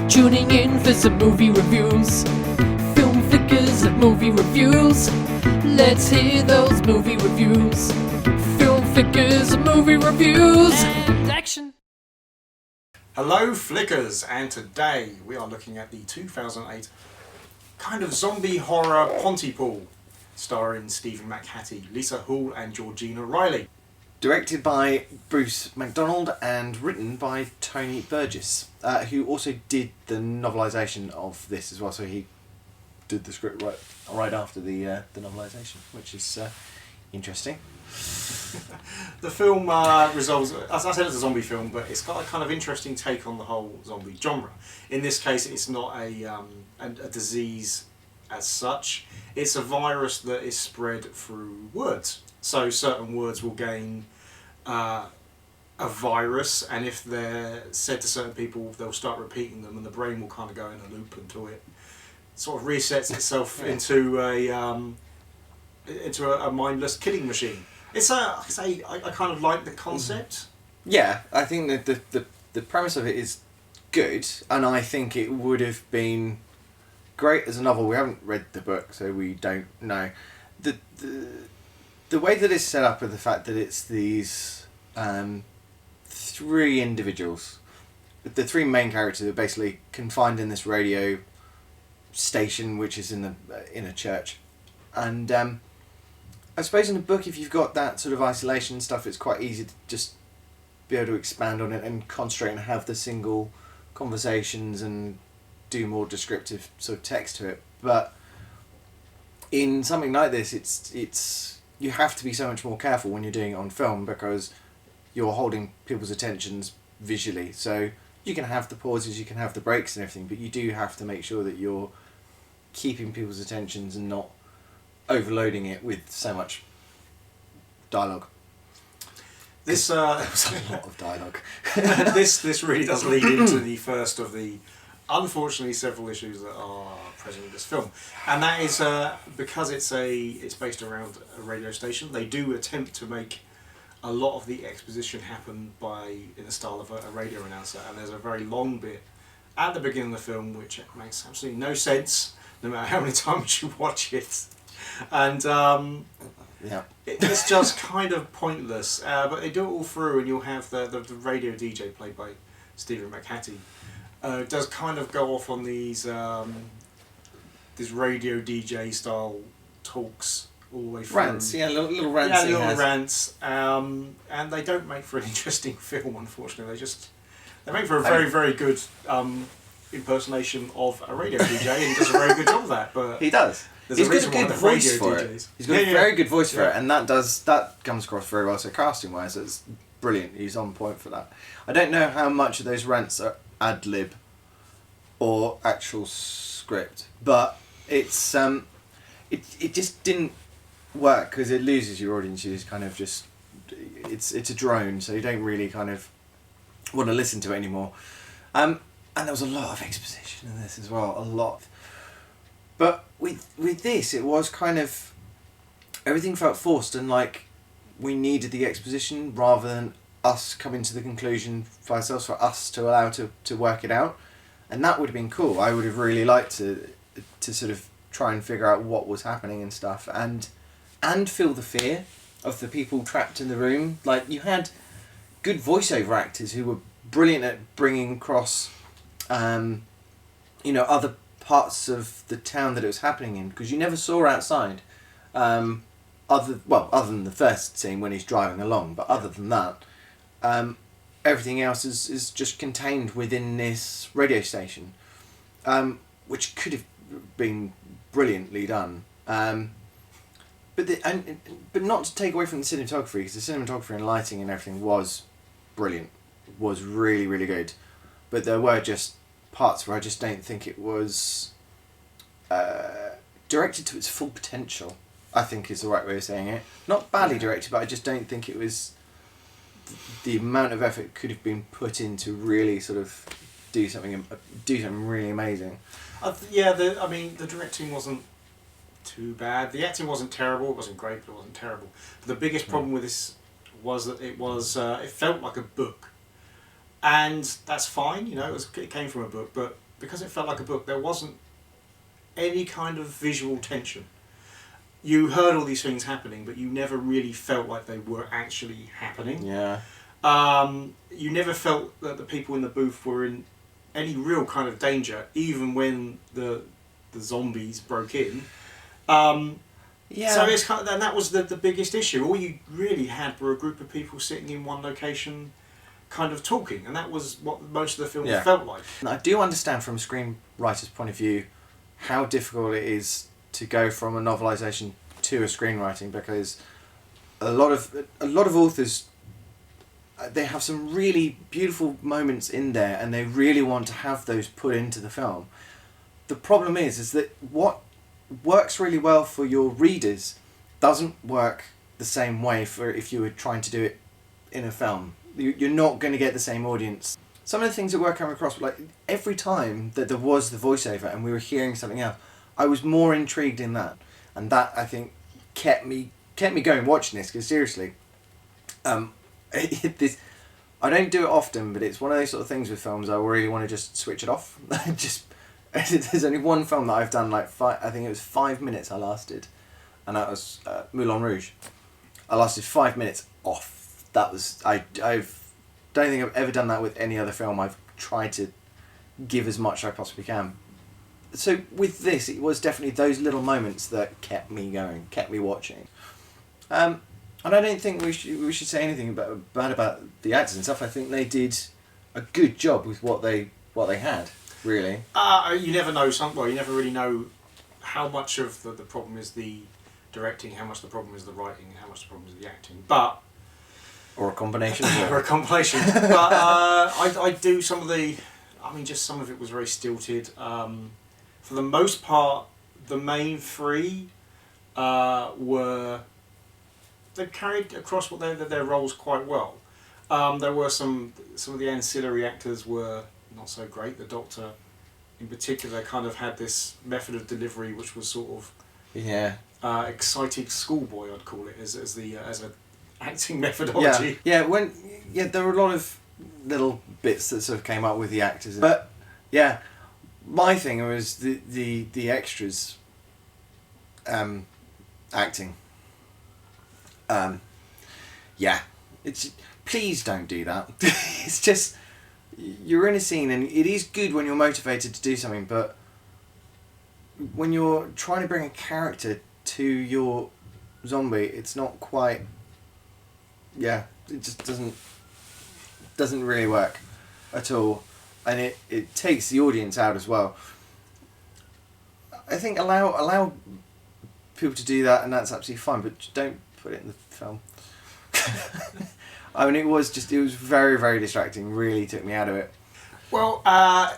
Tuning in for some movie reviews. Film flickers and movie reviews. Let's hear those movie reviews. Film flickers and movie reviews. And action. Hello Flickers, and today we are looking at the 2008 kind of zombie horror PontyPool, starring Stephen McHattie, Lisa Hall and Georgina Riley. Directed by Bruce MacDonald and written by Tony Burgess, who also did the novelisation of this as well. So he did the script right after the novelisation, which is interesting. The film resolves, as I said, it's a zombie film, but it's got a kind of interesting take on the whole zombie genre. In this case, it's not a disease as such. It's a virus that is spread through words. So certain words will gain a virus, and if they're said to certain people, they'll start repeating them, and the brain will kind of go in a loop until it sort of resets itself into a mindless killing machine. I kind of like the concept. Yeah, I think that the premise of it is good, and I think it would have been great as a novel. We haven't read the book, so we don't know. The way that it's set up, with the fact that it's these three individuals, the three main characters are basically confined in this radio station, which is in a church, and I suppose in the book, if you've got that sort of isolation stuff, it's quite easy to just be able to expand on it and concentrate and have the single conversations and do more descriptive sort of text to it. But in something like this, it's you have to be so much more careful when you're doing it on film, because you're holding people's attentions visually. So you can have the pauses, you can have the breaks and everything, but you do have to make sure that you're keeping people's attentions and not overloading it with so much dialogue. This there was a lot of dialogue. this really does lead into the first of the, unfortunately, several issues that are present in this film, and that is because it's based around a radio station. They do attempt to make a lot of the exposition happen in the style of a radio announcer, and there's a very long bit at the beginning of the film which makes absolutely no sense, no matter how many times you watch it. And it's just kind of pointless, but they do it all through, and you'll have the radio DJ played by Stephen McHattie does kind of go off on these radio DJ style talks all the way through. Rants, little rants. Yeah, little rants, and they don't make for an interesting film, unfortunately. They make for a very, very good impersonation of a radio DJ, and he does a very good job of that. But he does. He's got a good voice for it. He's got a very good voice for it, and that comes across very well. So casting wise, it's brilliant. He's on point for that. I don't know how much of those rants are ad lib or actual script, but it's it just didn't work because it loses your audience. You just kind of it's a drone, so you don't really kind of want to listen to it anymore. And there was a lot of exposition in this as well, a lot. But with this, it was kind of, everything felt forced, and like we needed the exposition rather than us coming to the conclusion for ourselves, for us to allow to work it out. And that would have been cool. I would have really liked to sort of try and figure out what was happening and stuff, and feel the fear of the people trapped in the room. Like, you had good voiceover actors who were brilliant at bringing across other parts of the town that it was happening in, because you never saw outside, other than the first scene when he's driving along, but other than that, everything else is just contained within this radio station, which could have been brilliantly done, but not to take away from the cinematography, because the cinematography and lighting and everything was brilliant, was really, really good, but there were just parts where I just don't think it was directed to its full potential, I think is the right way of saying it. Not badly directed, but I just don't think it was the amount of effort could have been put in to really sort of do something really amazing. The directing wasn't too bad. The acting wasn't terrible. It wasn't great, but it wasn't terrible. But the biggest problem with this was that it felt like a book. And that's fine, it came from a book, but because it felt like a book, there wasn't any kind of visual tension. You heard all these things happening, but you never really felt like they were actually happening. Yeah. You never felt that the people in the booth were in any real kind of danger, even when the zombies broke in. Yeah. So it's kind of, and that was the biggest issue. All you really had were a group of people sitting in one location, kind of talking, and that was what most of the film felt like. And I do understand from a screenwriter's point of view how difficult it is to go from a novelisation to a screenwriting, because a lot of authors, they have some really beautiful moments in there and they really want to have those put into the film. The problem is that what works really well for your readers doesn't work the same way for if you were trying to do it in a film. You're not going to get the same audience. Some of the things that were coming across, like every time that there was the voiceover and we were hearing something else, I was more intrigued in that, and that I think kept me going watching this. Because seriously, I don't do it often, but it's one of those sort of things with films I really want to just switch it off. There's only one film that I've done I think it was 5 minutes I lasted, and that was Moulin Rouge. I lasted 5 minutes off. That was I don't think I've ever done that with any other film. I've tried to give as much as I possibly can. So with this, it was definitely those little moments that kept me going, kept me watching. And I don't think we should say anything bad about the actors and stuff. I think they did a good job with what they had, really. You never know. You never really know how much of the problem is the directing, how much the problem is the writing, and how much the problem is the acting. But or a combination of all. Or a combination. But I do some of the... I mean, just some of it was very stilted. For the most part, the main three were... They carried across their roles quite well. There were some of the ancillary actors were not so great. The Doctor, in particular, kind of had this method of delivery which was sort of... Yeah. Excited schoolboy, I'd call it, as an acting methodology. There were a lot of little bits that sort of came up with the actors, but yeah, my thing was the extras acting. It's please don't do that. It's just you're in a scene and it is good when you're motivated to do something, but when you're trying to bring a character to your zombie, it's not quite. Yeah, it just doesn't really work at all, and it takes the audience out as well. I think allow people to do that, and that's absolutely fine, but don't put it in the film. I mean, it was very, very distracting. Really took me out of it. Well, I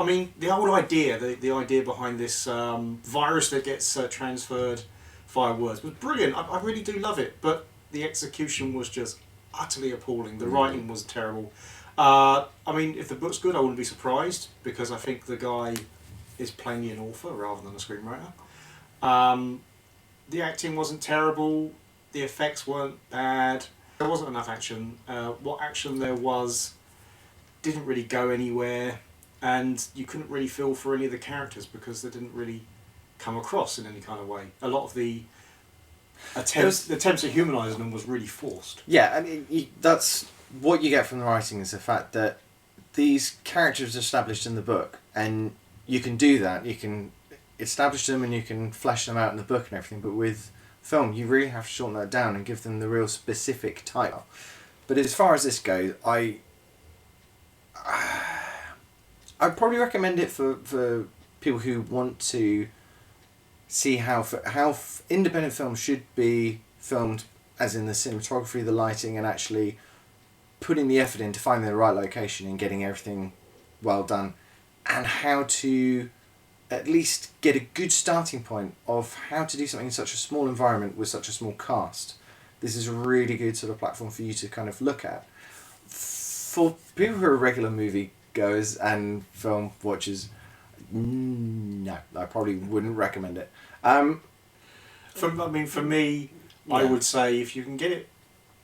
mean, the whole idea, the idea behind this virus that gets transferred via words was brilliant. I really do love it, but the execution was just utterly appalling. The writing was terrible. I mean, if the book's good, I wouldn't be surprised, because I think the guy is plainly an author rather than a screenwriter. The acting wasn't terrible. The effects weren't bad. There wasn't enough action. What action there was didn't really go anywhere, and you couldn't really feel for any of the characters because they didn't really come across in any kind of way. A lot of the attempts at humanising them was really forced. Yeah, I mean, that's what you get from the writing, is the fact that these characters are established in the book, and you can do that. You can establish them and you can flesh them out in the book and everything, but with film you really have to shorten that down and give them the real specific title. But as far as this goes, I'd probably recommend it for people who want to see how independent films should be filmed, as in the cinematography, the lighting, and actually putting the effort in to find the right location and getting everything well done, and how to at least get a good starting point of how to do something in such a small environment with such a small cast. This is a really good sort of platform for you to kind of look at. For people who are regular movie goers and film watchers, no, I probably wouldn't recommend it. For me, yeah. I would say if you can get it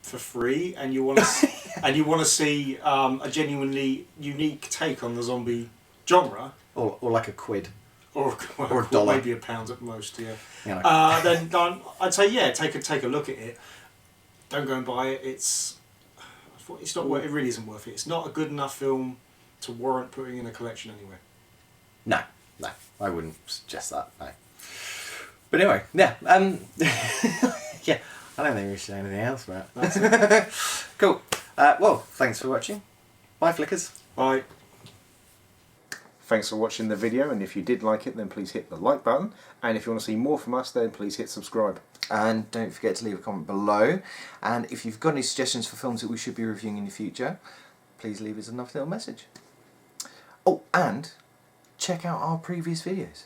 for free and you want to and you want to see a genuinely unique take on the zombie genre, or like a quid. or Or a dollar. maybe £1 at most, yeah. Yeah. Then I'd say take a look at it. Don't go and buy it. It's not. It really isn't worth it. It's not a good enough film to warrant putting in a collection anyway. No, I wouldn't suggest that. No. But anyway, yeah. Yeah. I don't think we should say anything else about it. Cool. Well, thanks for watching. Bye, Flickers. Bye. Thanks for watching the video, and if you did like it, then please hit the like button, and if you want to see more from us, then please hit subscribe. And don't forget to leave a comment below, and if you've got any suggestions for films that we should be reviewing in the future, please leave us a nice little message. Oh, and check out our previous videos.